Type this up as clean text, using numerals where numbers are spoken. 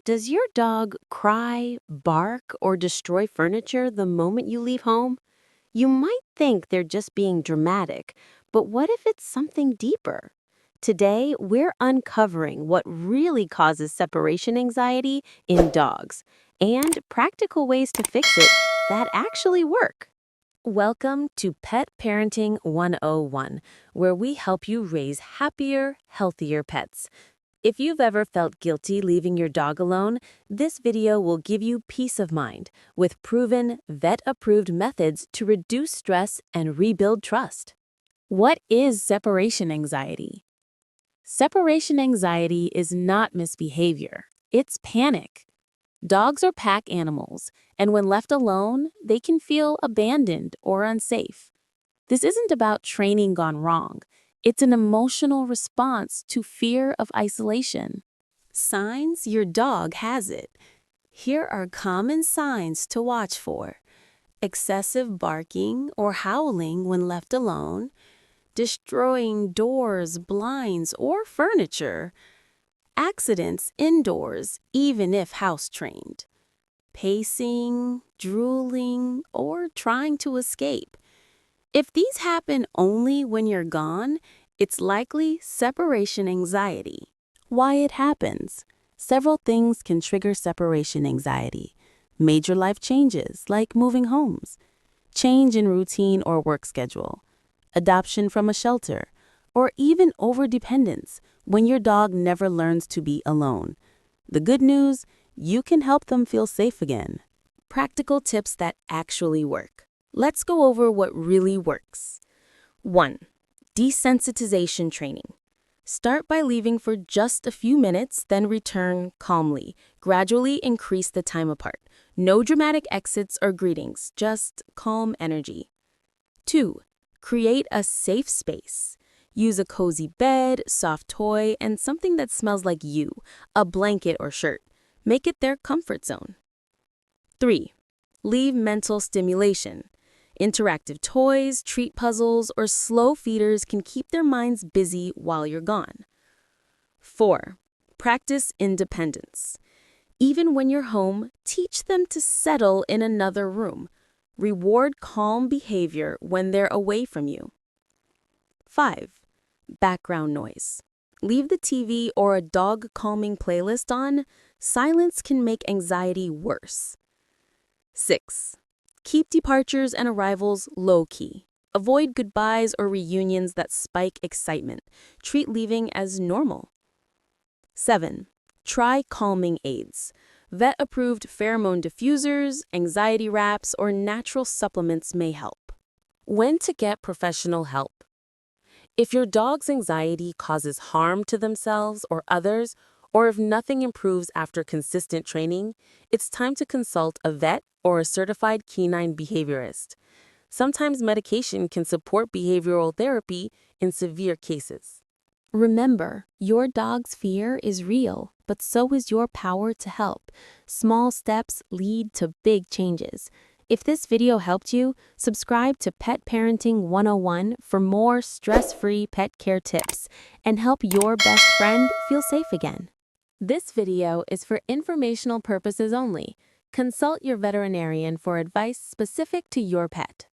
Does your dog cry, bark, or destroy furniture the moment you leave home? You might think they're just being dramatic, but what if it's something deeper? Today, we're uncovering what really causes separation anxiety in dogs and practical ways to fix it that actually work. Welcome to Pet Parenting 101, where we help you raise happier, healthier pets. If you've ever felt guilty leaving your dog alone, this video will give you peace of mind with proven, vet-approved methods to reduce stress and rebuild trust. What is separation anxiety? Separation anxiety is not misbehavior. It's panic. Dogs are pack animals, and when left alone, they can feel abandoned or unsafe. This isn't about training gone wrong. It's an emotional response to fear of isolation. Signs your dog has it. Here are common signs to watch for: excessive barking or howling when left alone, destroying doors, blinds, or furniture, accidents indoors even if house-trained, pacing, drooling, or trying to escape. If these happen only when you're gone, it's likely separation anxiety. Why it happens? Several things can trigger separation anxiety. Major life changes, like moving homes, change in routine or work schedule, adoption from a shelter, or even overdependence when your dog never learns to be alone. The good news, you can help them feel safe again. Practical tips that actually work. Let's go over what really works. 1. Desensitization training. Start by leaving for just a few minutes, then return calmly. Gradually increase the time apart. No dramatic exits or greetings, just calm energy. 2. Create a safe space. Use a cozy bed, soft toy, and something that smells like you, a blanket or shirt. Make it their comfort zone. 3. Leave mental stimulation. Interactive toys, treat puzzles, or slow feeders can keep their minds busy while you're gone. 4. Practice independence. Even when you're home, teach them to settle in another room. Reward calm behavior when they're away from you. 5. Background noise. Leave the TV or a dog calming playlist on. Silence can make anxiety worse. 6. Keep departures and arrivals low-key. Avoid goodbyes or reunions that spike excitement. Treat leaving as normal. 7. Try calming aids. Vet-approved pheromone diffusers, anxiety wraps, or natural supplements may help. When to get professional help. If your dog's anxiety causes harm to themselves or others, or if nothing improves after consistent training, it's time to consult a vet or a certified canine behaviorist. Sometimes medication can support behavioral therapy in severe cases. Remember, your dog's fear is real, but so is your power to help. Small steps lead to big changes. If this video helped you, subscribe to Pet Parenting 101 for more stress-free pet care tips and help your best friend feel safe again. This video is for informational purposes only. Consult your veterinarian for advice specific to your pet.